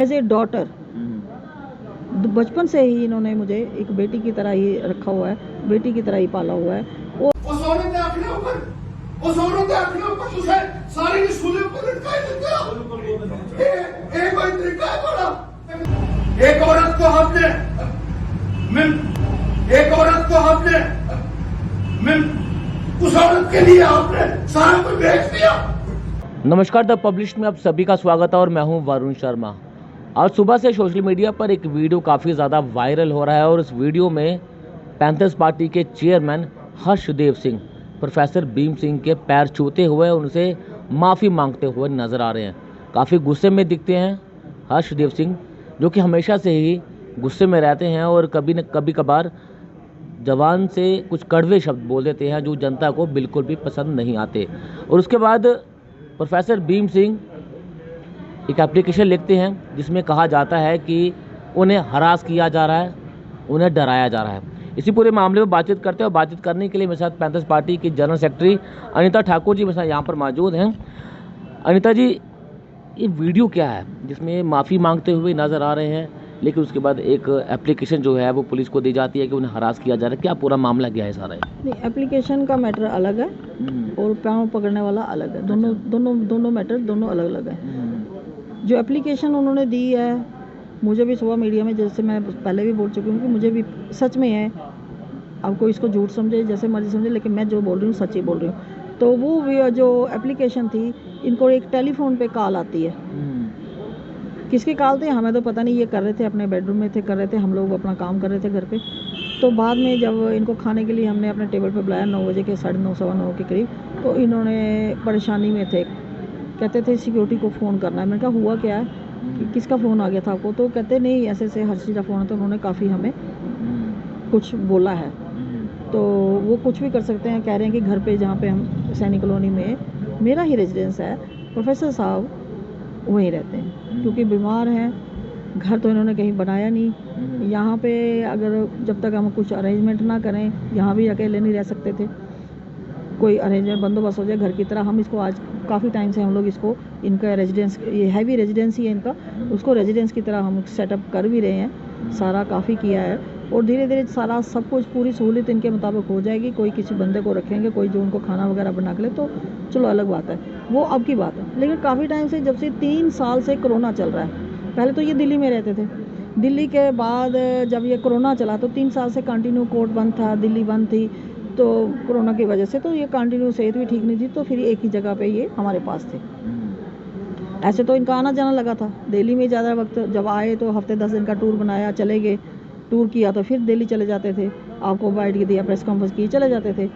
As a daughter बचपन से ही इन्होंने मुझे एक बेटी की तरह ही रखा हुआ है, बेटी की तरह ही पाला हुआ है। उस औरत ने अपने ऊपर तुझे सारी सूली ऊपर लटकाए देते हो। एक कोई तरीका है बड़ा। एक औरत को आपने उस औरत के लिए आपने सारा कुछ बेच दिया। नमस्कार, द पब्लिश में आप सभी का स्वागत है और मैं हूं वरुण शर्मा। आज सुबह से सोशल मीडिया पर एक वीडियो काफ़ी ज़्यादा वायरल हो रहा है और इस वीडियो में पैंथर्स पार्टी के चेयरमैन हर्षदेव सिंह प्रोफेसर भीम सिंह के पैर छूते हुए उनसे माफ़ी मांगते हुए नज़र आ रहे हैं। काफ़ी गुस्से में दिखते हैं हर्षदेव सिंह, जो कि हमेशा से ही गुस्से में रहते हैं और कभी कभार जवान से कुछ कड़वे शब्द बोल देते हैं जो जनता को बिल्कुल भी पसंद नहीं आते। और उसके बाद प्रोफेसर भीम सिंह एक एप्लीकेशन लिखते हैं जिसमें कहा जाता है कि उन्हें हरास किया जा रहा है, उन्हें डराया जा रहा है। इसी पूरे मामले में बातचीत करते हैं और बातचीत करने के लिए मेरे साथ पैंथर्स पार्टी की जनरल सेक्रेटरी अनीता ठाकुर जी मेरे साथ यहाँ पर मौजूद हैं। अनीता जी, ये वीडियो क्या है जिसमें माफ़ी मांगते हुए नज़र आ रहे हैं, लेकिन उसके बाद एक एप्लीकेशन जो है वो पुलिस को दी जाती है कि उन्हें हरास किया जा रहा है? क्या पूरा मामला क्या है सारा? नहीं, एप्लीकेशन का मैटर अलग है और पाँव पकड़ने वाला अलग है। दोनों मैटर दोनों अलग अलग है। जो एप्लीकेशन उन्होंने दी है, मुझे भी सुबह मीडिया में, जैसे मैं पहले भी बोल चुकी हूँ कि मुझे भी सच में है, आपको इसको झूठ समझे जैसे मर्जी समझे, लेकिन मैं जो बोल रही हूँ सच ही बोल रही हूँ। तो वो जो एप्लीकेशन थी, इनको एक टेलीफोन पे कॉल आती है। किसकी कॉल थे हमें तो पता नहीं। ये कर रहे थे अपने बेडरूम में थे, कर रहे थे, हम लोग अपना काम कर रहे थे घर पे। तो बाद में जब इनको खाने के लिए हमने अपने टेबल पे बुलाया 9 बजे के 9:30 सवा 9 के करीब, तो इन्होंने परेशानी में थे, कहते थे सिक्योरिटी को फ़ोन करना है। मैंने कहा हुआ क्या है, कि किसका फ़ोन आ गया था आपको? तो कहते नहीं ऐसे ऐसे हर्षी का फ़ोन है। तो उन्होंने काफ़ी हमें कुछ बोला है। तो वो कुछ भी कर सकते हैं। कह रहे हैं कि घर पे जहाँ पे हम सैनिक कॉलोनी में मेरा ही रेजिडेंस है, प्रोफेसर साहब वहीं रहते हैं क्योंकि बीमार हैं। घर तो इन्होंने कहीं बनाया नहीं। यहाँ पे अगर जब तक हम कुछ अरेंजमेंट ना करें, यहाँ भी अकेले नहीं रह सकते थे। कोई अरेंजमेंट बंदोबस्त हो जाए घर की तरह। हम इसको आज काफ़ी टाइम से हम लोग इसको, इनका रेजिडेंस, ये हैवी रेजिडेंस ही है इनका, उसको रेजिडेंस की तरह हम सेटअप कर भी रहे हैं। सारा काफ़ी किया है और धीरे धीरे सारा सब कुछ पूरी सहूलियत इनके मुताबिक हो जाएगी। कोई किसी बंदे को रखेंगे, कोई जो उनको खाना वगैरह बना के ले, तो चलो अलग बात है, वो अब की बात है। लेकिन काफ़ी टाइम से, जब से 3 साल से कोरोना चल रहा है, पहले तो ये दिल्ली में रहते थे। दिल्ली के बाद जब ये कोरोना चला तो 3 साल से कंटिन्यू कोर्ट बंद था, दिल्ली बंद थी। तो कोरोना की वजह से तो ये कंटिन्यू, सेहत भी ठीक नहीं थी, तो फिर एक ही जगह पे ये हमारे पास थे। ऐसे तो इनका आना जाना लगा था दिल्ली में ज़्यादा वक्त। जब आए तो हफ्ते 10 दिन का टूर बनाया, चले गए। टूर किया तो फिर दिल्ली चले जाते थे, आपको बाइट के दिया, प्रेस कॉन्फ्रेंस की, चले जाते थे।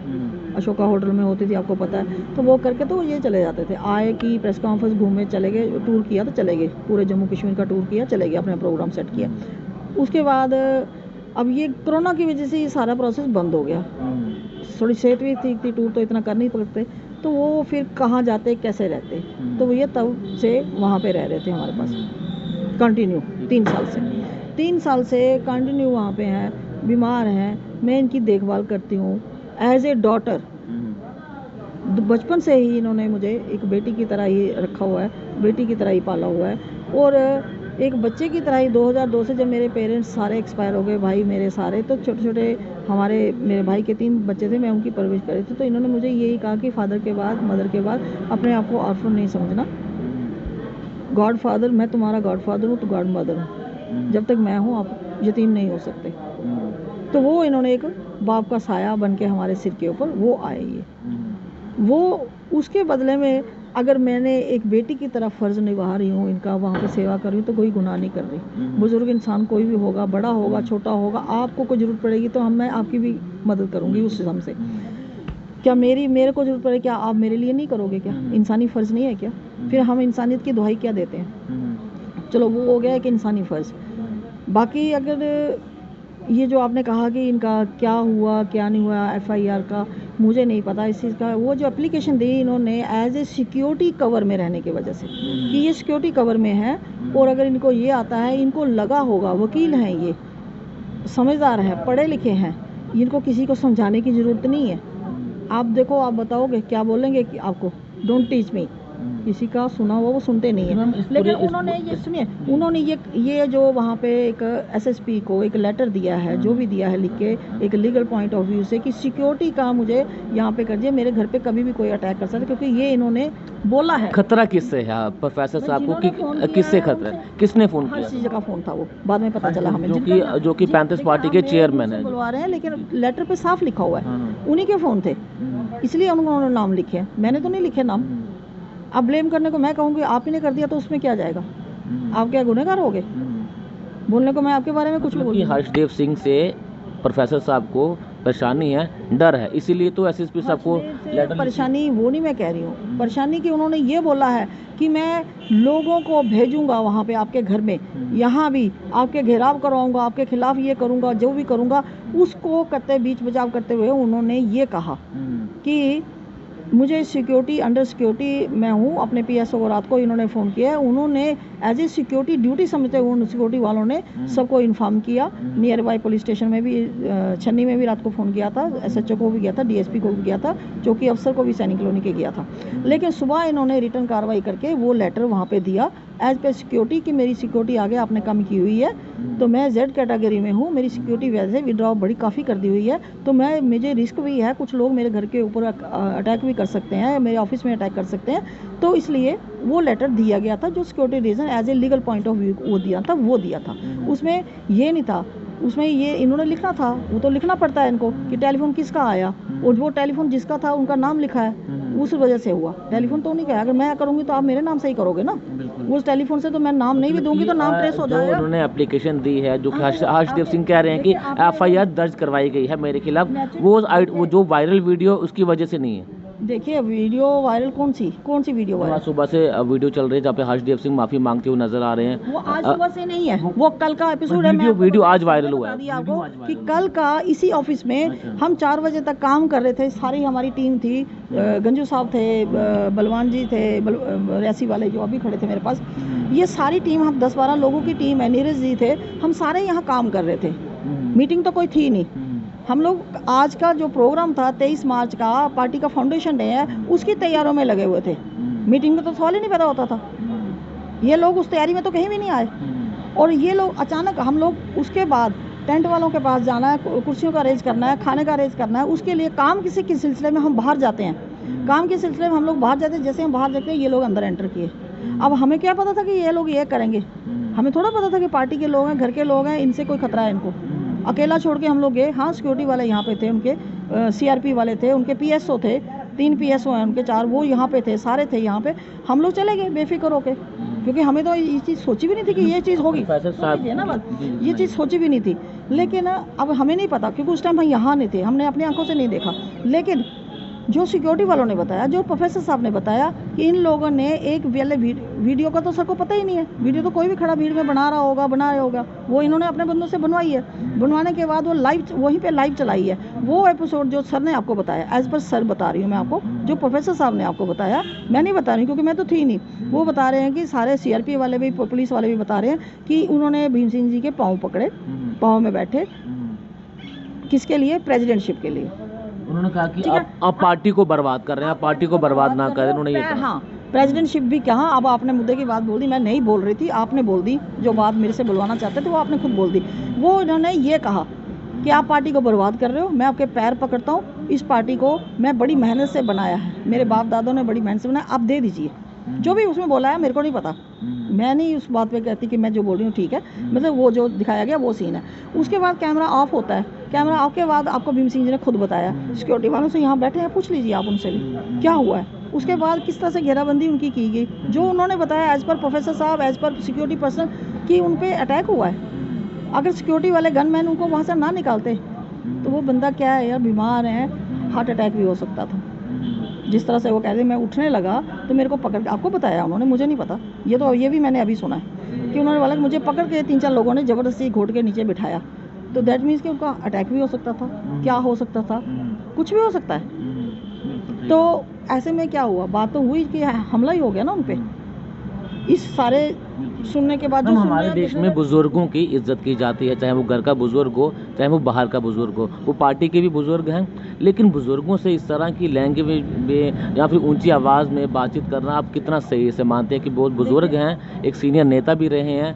अशोका होटल में होती थी, आपको पता है। तो वो करके तो ये चले जाते थे। आए कि प्रेस कॉन्फ्रेंस, घूमे, चले गए, टूर किया तो चले गए, पूरे जम्मू कश्मीर का टूर किया, चले गए, अपना प्रोग्राम सेट किया। उसके बाद अब ये कोरोना की वजह से ये सारा प्रोसेस बंद हो गया। थोड़ी सेहत भी ठीक थी, टूर तो इतना कर नहीं पड़ते, तो वो फिर कहाँ जाते, कैसे रहते। तो ये तब से वहाँ पे रह रहे थे हमारे पास कंटिन्यू 3 साल से। 3 साल से कंटिन्यू वहाँ पे हैं, बीमार हैं। मैं इनकी देखभाल करती हूँ एज ए डॉटर। बचपन से ही इन्होंने मुझे एक बेटी की तरह ही रखा हुआ है, बेटी की तरह ही पाला हुआ है। और एक बच्चे की तरह ही 2002 से जब मेरे पेरेंट्स सारे एक्सपायर हो गए, भाई मेरे सारे, तो छोटे छोटे मेरे भाई के 3 बच्चे थे, मैं उनकी परवरिश कर रही थी। तो इन्होंने मुझे यही कहा कि फादर के बाद, मदर के बाद अपने आप को ऑर्फन नहीं समझना। गॉड फादर, मैं तुम्हारा गॉड फादर हूँ तो गॉड मदर हूँ। जब तक मैं हूँ आप यतीम नहीं हो सकते। तो वो इन्होंने एक बाप का साया बन के हमारे सिर के ऊपर वो आए। ये वो उसके बदले में अगर मैंने एक बेटी की तरह फ़र्ज़ निभा रही हूँ, इनका वहाँ पे सेवा कर रही हूँ, तो कोई गुनाह नहीं कर रही। बुजुर्ग इंसान कोई भी होगा, बड़ा होगा, छोटा होगा, आपको कोई ज़रूरत पड़ेगी तो मैं आपकी भी मदद करूँगी उस हिसाब से। क्या मेरे को ज़रूरत पड़े, क्या आप मेरे लिए नहीं करोगे? क्या इंसानी फ़र्ज़ नहीं है क्या? फिर हम इंसानियत की दुहाई क्या देते हैं? चलो वो हो गया कि इंसानी फ़र्ज़। बाकी अगर ये जो आपने कहा कि इनका क्या हुआ क्या नहीं हुआ, FIR का मुझे नहीं पता इस चीज़ का। वो जो एप्लीकेशन दी इन्होंने एज ए सिक्योरिटी कवर में रहने की वजह से, कि ये सिक्योरिटी कवर में है और अगर इनको ये आता है, इनको लगा होगा, वकील हैं ये, समझदार हैं, पढ़े लिखे हैं, इनको किसी को समझाने की ज़रूरत नहीं है। आप देखो, आप बताओगे क्या बोलेंगे कि आपको डोंट टीच मी, किसी का सुना हुआ वो सुनते नहीं मैम, है। इस लेकिन पूरे- उन्होंने ये सुनिए, उन्होंने ये जो वहाँ पे एक एसएसपी को एक लेटर दिया है, जो भी दिया है लिख के, एक लीगल पॉइंट ऑफ व्यू से कि सिक्योरिटी का मुझे यहाँ पे कर दिया, मेरे घर पे कभी भी कोई अटैक कर सकता है, क्योंकि ये इन्होंने बोला है। खतरा किससे है प्रोफेसर साहब को जिन्होंने फोन किया किससे है, खतरा है, उनसे- किसने फोन हर किया? चीज़ का फोन था वो, बाद में पता चला हमें। जो जिनका- कि- जो कि जी, 35 देखिए, पार्टी के हम चेयरमैन मेरे हैं। बुलवा रहे हैं, लेकिन लेटर पे साफ लिखा हुआ है, हाँ। उन्हीं के फोन थे, इसलिए उन्होंने नाम लिखे हैं, मैंने तो नहीं लिखे नाम। अब ब्लेम करने को मैं कहूँगी आप ही ने कर दिया, तो उसमें क्या जाएगा? आप क्या गुनहगार होगे? बोलने को मैं आपके बारे में कुछ भी मतलब बोल कि दूँ। हर्षदेव सिंह से प्रोफेसर साहब को परेशानी है, डर है, इसीलिए तो एसएसपी साहब को लेटर परेशानी वो नहीं मैं कह रही हूँ, परेशानी कि उन्होंने ये बोला है कि मैं लोगों को भेजूंगा वहाँ पे आपके घर में, यहाँ भी आपके घेराव करवाऊंगा, आपके खिलाफ ये करूंगा, जो भी करूंगा, उसको करते बीच बचाव करते हुए उन्होंने ये कहा कि मुझे सिक्योरिटी, अंडर सिक्योरिटी मैं हूँ। अपने पीएसओ को रात को इन्होंने फ़ोन किया है, उन्होंने एज ए सिक्योरिटी ड्यूटी समझते हुए उन सिक्योरिटी वालों ने सबको इन्फॉर्म किया। नियर बाई पुलिस स्टेशन में भी, छन्नी में भी रात को फ़ोन किया था, एसएचओ को भी गया था, डीएसपी को भी गया था, चौकी अफसर को भी सैनिक कॉलोनी के गया था। लेकिन सुबह इन्होंने रिटर्न कार्रवाई करके वो लेटर वहाँ पे दिया एज पे सिक्योरिटी कि मेरी सिक्योरिटी आगे आपने कम की हुई है, तो मैं जेड कैटेगरी में हूँ, मेरी सिक्योरिटी वैसे विड्रॉ बड़ी काफ़ी कर दी हुई है, तो मुझे रिस्क भी है, कुछ लोग मेरे घर के ऊपर अटैक भी कर सकते हैं, मेरे ऑफिस में अटैक कर सकते हैं, तो इसलिए वो लेटर दिया गया था, जो security reason as a legal point of view वो दिया था। उसमें ये नहीं था, उसमें ये इन्होंने लिखना था, वो तो लिखना पड़ता है इनको कि टेलीफोन किसका आया, और वो टेलीफोन जिसका था उनका नाम लिखा है, उस वजह से हुआ। टेलीफोन तो नहीं कहा, अगर मैं करूँगी तो आप मेरे नाम से ही करोगे ना, उस टेलीफोन से तो मैं नाम नहीं भी दूंगी तो नाम ट्रेस हो जो जाएगा। उन्होंने एप्लीकेशन दी है, जो कि हर्षदेव सिंह कह रहे हैं कि एफआईआर दर्ज करवाई गई है मेरे खिलाफ, वो जो वायरल वीडियो उसकी वजह से नहीं है। देखिए वीडियो वायरल कौन सी वीडियो वायरल? सुबह से वीडियो चल रही है जहाँ पे हर्षदेव सिंह माफी मांगते हुए नजर आ रहे हैं। वो आज सुबह से नहीं है, वो कल का एपिसोड है। वीडियो आज वायरल हुआ है आपको कि कल का इसी ऑफिस में हम 4 बजे तक काम कर रहे थे, सारी हमारी टीम थी, गंजू साहब थे, बलवान जी थे, रैसी वाले जो अभी खड़े थे मेरे पास, ये सारी टीम, हम 10-12 लोगों की टीम है, नीरज जी थे, हम सारे यहाँ काम कर रहे थे। मीटिंग तो कोई थी नहीं, हम लोग आज का जो प्रोग्राम था 23 मार्च का, पार्टी का फाउंडेशन डे है, उसकी तैयारियों में लगे हुए थे। मीटिंग में तो सवाल ही नहीं पैदा होता था, ये लोग उस तैयारी में तो कहीं भी नहीं आए, और ये लोग अचानक, हम लोग उसके बाद टेंट वालों के पास जाना है, कुर्सियों का अरेंज करना है, खाने का अरेंज करना है, उसके लिए काम किसी के सिलसिले में हम बाहर जाते हैं, काम के सिलसिले में हम लोग बाहर जाते हैं। जैसे हम बाहर जाते हैं, ये लोग अंदर एंटर किए। अब हमें क्या पता था कि ये लोग ये करेंगे? हमें थोड़ा पता था कि पार्टी के लोग हैं, घर के लोग हैं, इनसे कोई खतरा है इनको। अकेला छोड़ के हम लोग गए। हाँ, सिक्योरिटी वाले यहाँ पे थे, उनके सीआरपी वाले थे, उनके पीएसओ थे, 3 पीएसओ हैं उनके, 4 वो यहाँ पे थे, सारे थे यहाँ पे। हम लोग चले गए बेफिक्र होके, क्योंकि हमें तो ये चीज़ सोची भी नहीं थी कि ये चीज़ होगी, ना बात, ये चीज़ सोची भी नहीं थी। लेकिन अब हमें नहीं पता, क्योंकि उस टाइम हम यहाँ नहीं थे, हमने अपनी आंखों से नहीं देखा। लेकिन जो सिक्योरिटी वालों ने बताया, जो प्रोफेसर साहब ने बताया कि इन लोगों ने एक वाले वीडियो का तो सर को पता ही नहीं है, वीडियो तो कोई भी खड़ा भीड़ में बना रहा होगा, वो इन्होंने अपने बंदों से बनवाई है। बनवाने के बाद वो लाइव वहीं पे लाइव चलाई है। वो एपिसोड जो सर ने आपको बताया, एज पर सर बता रही हूँ मैं आपको, जो प्रोफेसर साहब ने आपको बताया, मैं नहीं बता रही क्योंकि मैं तो थी नहीं, वो बता रहे हैं कि सारे सीआरपी वाले भी, पुलिस वाले भी बता रहे हैं कि उन्होंने भीम सिंह जी के पाँव पकड़े, पाँव में बैठे, किसके लिए? प्रेसिडेंटशिप के लिए। उन्होंने कहा कि आप पार्टी को बर्बाद कर रहे हैं, आप पार्टी को बर्बाद ना करें, उन्होंने ये कहा। हाँ, प्रेसिडेंटशिप भी कहा। अब आपने मुद्दे की बात बोल दी, मैं नहीं बोल रही थी, आपने बोल दी। जो बात मेरे से बुलवाना चाहते थे वो आपने खुद बोल दी। वो इन्होंने ये कहा कि आप पार्टी को बर्बाद कर रहे हो, मैं आपके पैर पकड़ता हूँ, इस पार्टी को मैं बड़ी मेहनत से बनाया है, मेरे बाप दादों ने बड़ी मेहनत से बनाया, आप दे दीजिए। जो भी उसमें बोला है मेरे को नहीं पता, मैं नहीं उस बात पे कहती कि मैं जो बोल रही हूँ ठीक है, मतलब वो जो दिखाया गया वो सीन है। उसके बाद कैमरा ऑफ होता है, कैमरा ऑफ के बाद आपको भीम सिंह जी ने खुद बताया, सिक्योरिटी वालों से यहाँ बैठे हैं, पूछ लीजिए आप उनसे भी क्या हुआ है। उसके बाद किस तरह से घेराबंदी उनकी की गई, जो उन्होंने बताया एज पर प्रोफेसर साहब, एज पर सिक्योरिटी पर्सन, कि उन पर अटैक हुआ है। अगर सिक्योरिटी वाले गनमैन उनको वहाँ से ना निकालते तो वो बंदा क्या है यार, बीमार है, हार्ट अटैक भी हो सकता था। जिस तरह से वो कहते, मैं उठने लगा तो मेरे को पकड़, आपको बताया उन्होंने, मुझे नहीं पता, ये भी मैंने अभी सुना है कि उन्होंने बोला कि मुझे पकड़ के 3-4 लोगों ने ज़बरदस्ती घोट के नीचे बिठाया। तो दैट मीन्स कि उनका अटैक भी हो सकता था, क्या हो सकता था, कुछ भी हो सकता है। तो ऐसे में क्या हुआ, बात तो हुई कि हमला ही हो गया ना उन पे। इस सारे सुनने के बाद जो मैम, सुन हमारे रहे हैं, देश में बुजुर्गों की इज्जत की जाती है, चाहे वो घर का बुजुर्ग हो चाहे वो बाहर का बुजुर्ग हो, वो पार्टी के भी बुजुर्ग हैं, लेकिन बुजुर्गों से इस तरह की लैंग्वेज में या फिर ऊंची आवाज़ में बातचीत करना आप कितना सही से मानते हैं कि बहुत बुजुर्ग हैं, एक सीनियर नेता भी रहे हैं,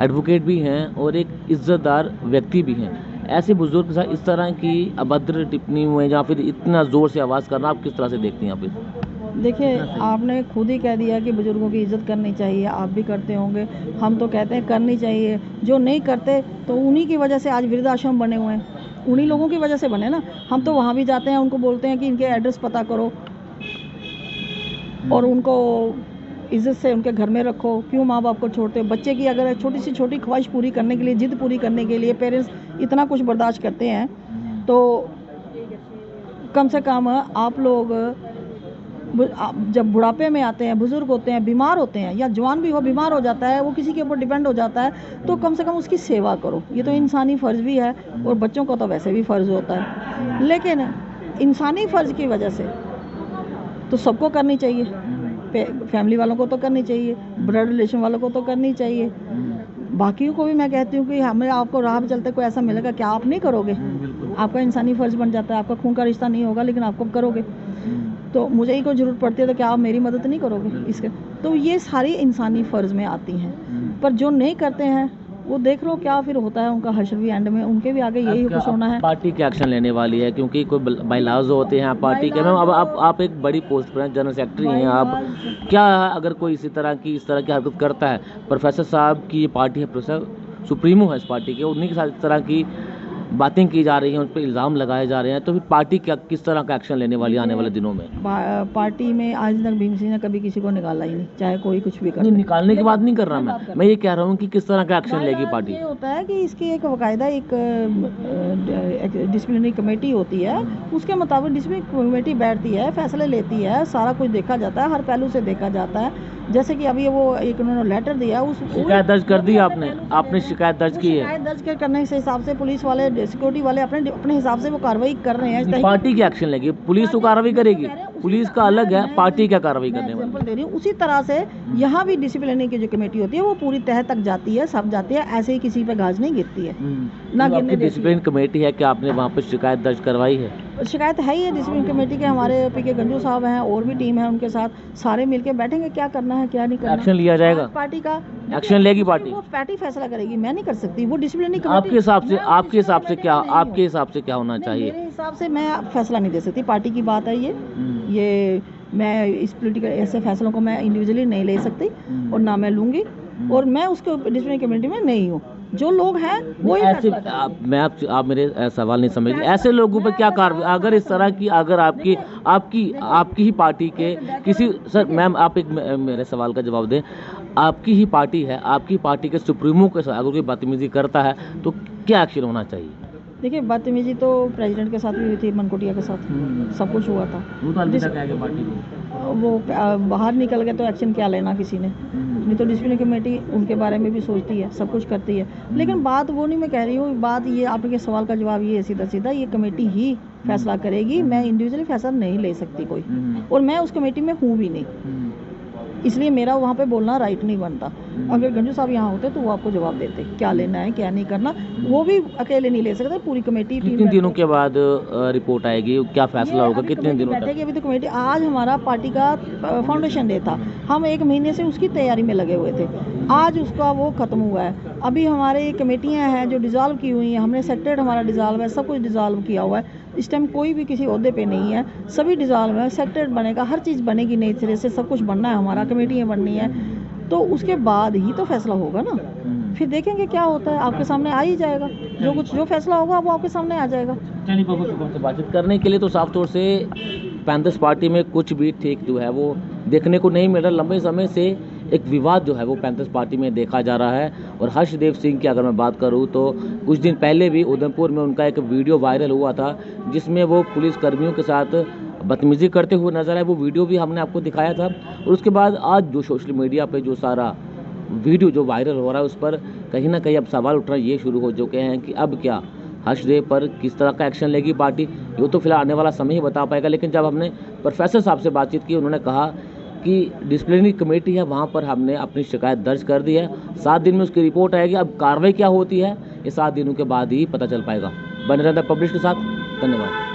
एडवोकेट भी हैं और एक इज्जतदार व्यक्ति भी हैं, ऐसे बुजुर्ग के साथ इस तरह की अभद्र टिप्पणी में या फिर इतना ज़ोर से आवाज़ करना आप किस तरह से देखती हैं आप इस? देखिए, आपने खुद ही कह दिया कि बुजुर्गों की इज्जत करनी चाहिए, आप भी करते होंगे, हम तो कहते हैं करनी चाहिए। जो नहीं करते तो उन्हीं की वजह से आज वृद्धाश्रम बने हुए हैं, उन्हीं लोगों की वजह से बने ना। हम तो वहाँ भी जाते हैं, उनको बोलते हैं कि इनके एड्रेस पता करो और उनको इज्जत से उनके घर में रखो, क्यों माँ बाप को छोड़ते हो। बच्चे की अगर छोटी से छोटी ख्वाहिश पूरी करने के लिए, जिद पूरी करने के लिए पेरेंट्स इतना कुछ बर्दाश्त करते हैं, तो कम से कम आप लोग जब बुढ़ापे में आते हैं, बुजुर्ग होते हैं, बीमार होते हैं, या जवान भी हो बीमार हो जाता है, वो किसी के ऊपर डिपेंड हो जाता है, तो कम से कम उसकी सेवा करो। ये तो इंसानी फ़र्ज़ भी है और बच्चों का तो वैसे भी फ़र्ज़ होता है, लेकिन इंसानी फ़र्ज़ की वजह से तो सबको करनी चाहिए। फैमिली वालों को तो करनी चाहिए, ब्लड रिलेशन वालों को तो करनी चाहिए, बाकियों को भी मैं कहती हूँ कि हमें आपको राह पे चलते कोई ऐसा मिलेगा, क्या आप नहीं करोगे? आपका इंसानी फ़र्ज़ बन जाता है, आपका खून का रिश्ता नहीं होगा लेकिन आपको करोगे, तो मुझे ही कोई ज़रूरत पड़ती है तो क्या आप मेरी मदद नहीं करोगे इसके? तो ये सारी इंसानी फ़र्ज़ में आती हैं, पर जो नहीं करते हैं वो देख लो क्या फिर होता है उनका हश्र भी एंड में, उनके भी आगे यही कुछ होना है। पार्टी क्या एक्शन लेने वाली है, क्योंकि कोई बाइलाज होते हैं पार्टी के, मैम अब आप एक बड़ी पोस्ट पर हैं, जनरल सेक्रेटरी हैं आप, क्या अगर कोई इस तरह की हरकत करता है, प्रोफेसर साहब की ये पार्टी है, प्रोफेसर सुप्रीमो है इस पार्टी के, उन्हीं के साथ इस तरह की बातें की जा रही हैं, उन पर इल्ज़ाम लगाए जा रहे हैं, तो फिर पार्टी क्या किस तरह का एक्शन लेने वाली है आने वाले दिनों में? पार्टी में आज तक भीम सिंह ने कभी किसी को निकाला ही नहीं, चाहे कोई कुछ भी कर। निकालने की बात नहीं कर रहा मैं ये कह रहा हूँ कि किस तरह का एक्शन लेगी पार्टी। ये होता है कि इसकी एक बाकायदा एक डिसिप्लिनरी कमेटी होती है, उसके मुताबिक डिसिप्लिनरी कमेटी बैठती है, फैसले लेती है, सारा कुछ देखा जाता है, हर पहलू से देखा जाता है। जैसे कि अभी वो एक उन्होंने लेटर दिया, उस शिकायत दर्ज कर दी आपने शिकायत दर्ज की है? शिकायत दर्ज करने के हिसाब से पुलिस वाले, सिक्योरिटी वाले अपने हिसाब से वो कार्रवाई कर रहे हैं। पार्टी क्या एक्शन लेगी? पुलिस तो कार्रवाई करेगी, पुलिस का अलग है, पार्टी क्या कार्रवाई करने वाली? एग्जांपल दे रही हूँ, उसी तरह से यहाँ भी डिसिप्लिनरी की जो कमेटी होती है वो पूरी तह तक जाती है, सब जाती है, ऐसे ही किसी पे गाज नहीं गिरती है ना तो गिरने। डिसिप्लिन कमेटी है, क्या आपने वहाँ पर शिकायत दर्ज करवाई है? शिकायत है ही है डिसिप्लिन कमेटी के, हमारे पीके गंजू साहब हैं और भी टीम है उनके साथ, सारे मिलके बैठेंगे क्या करना है क्या नहीं करना। एक्शन लिया जाएगा? पार्टी का एक्शन लेगी पार्टी? वो पार्टी फैसला करेगी, मैं नहीं कर सकती, वो डिसिप्लिनरी कमेटी। आपके हिसाब से क्या होना चाहिए? मेरे हिसाब से मैं फैसला नहीं दे सकती, पार्टी की बात है ये मैं इस पॉलिटिकल ऐसे फैसलों को मैं इंडिविजुअली नहीं ले सकती और ना मैं लूँगी, और मैं उसके डिसिप्लिनरी कमेटी में नहीं हूँ। जो लोग हैं वो ऐसे आप मेरे सवाल नहीं समझ, ऐसे लोगों पर क्या कार्रवाई अगर इस तरह की, अगर आपकी ही पार्टी के किसी, सर मैम आप एक मेरे सवाल का जवाब दें, आपकी ही पार्टी है, आपकी पार्टी के सुप्रीमो के साथ अगर कोई बदतमीजी करता है तो क्या एक्शन होना चाहिए? देखिए, बदतमीजी तो प्रेसिडेंट के साथ भी हुई थी, मनकोटिया के साथ सब कुछ हुआ था, वो तो अलविदा कह गए पार्टी को, वो बाहर निकल गए तो एक्शन क्या लेना किसी ने, नहीं तो डिसिप्लिनरी कमेटी उनके बारे में भी सोचती है, सब कुछ करती है, लेकिन बात वो नहीं मैं कह रही हूँ, बात ये आपके सवाल का जवाब ये है सीधा सीधा, ये कमेटी ही फैसला करेगी, मैं इंडिविजुअली फैसला नहीं ले सकती कोई, और मैं उस कमेटी में हूँ भी नहीं, इसलिए मेरा वहाँ पे बोलना राइट नहीं बनता। अगर गंजू साहब यहाँ होते तो वो आपको जवाब देते क्या लेना है क्या नहीं करना, वो भी अकेले नहीं ले सकते, पूरी कमेटी कितने दिनों के बाद रिपोर्ट आएगी, क्या फैसला होगा, कितने दिनों तक? अभी तो कमेटी, आज हमारा पार्टी का फाउंडेशन डे था, हम 1 महीने से उसकी तैयारी में लगे हुए थे, आज उसका वो खत्म हुआ है। अभी हमारे कमेटियाँ हैं जो डिज़ोल्व की हुई हैं, हमने सेक्रेटरी हमारा डिज़ोल्व है, सब कुछ डिज़ोल्व किया हुआ है, इस टाइम कोई भी किसी ओहदे पे नहीं है, सभी डिज़ोल्व है, सेक्रेटरी बनेगा, हर चीज़ बनेगी नई सिरे से, सब कुछ बनना है, हमारा कमेटियाँ बननी है, तो उसके बाद ही तो फैसला होगा ना, फिर देखेंगे क्या होता है, आपके सामने आ ही जाएगा, जो फैसला होगा वो आपके सामने आ जाएगा। चलिए, बहुत शुक्रिया से बातचीत करने के लिए। तो साफ तौर से पैंथर्स पार्टी में कुछ भी ठीक जो है वो देखने को नहीं मिल रहा, लंबे समय से एक विवाद जो है वो पैंथर्स पार्टी में देखा जा रहा है। और हर्षदेव सिंह की अगर मैं बात करूं तो कुछ दिन पहले भी उधमपुर में उनका एक वीडियो वायरल हुआ था जिसमें वो पुलिस कर्मियों के साथ बदतमीजी करते हुए नजर आए, वो वीडियो भी हमने आपको दिखाया था। और उसके बाद आज जो सोशल मीडिया पे जो सारा वीडियो जो वायरल हो रहा है उस पर कहीं ना कहीं अब सवाल उठना ये शुरू हो चुके हैं कि अब क्या हर्षदेव पर किस तरह का एक्शन लेगी पार्टी, ये तो फिलहाल आने वाला समय ही बता पाएगा। लेकिन जब हमने प्रोफेसर साहब से बातचीत की, उन्होंने कहा की डिसिप्लिनरी कमेटी है वहाँ पर हमने अपनी शिकायत दर्ज कर दी है। 7 दिन में उसकी रिपोर्ट आएगी। अब कार्रवाई क्या होती है ये 7 दिनों के बाद ही पता चल पाएगा। बने रहना पब्लिश के साथ। धन्यवाद।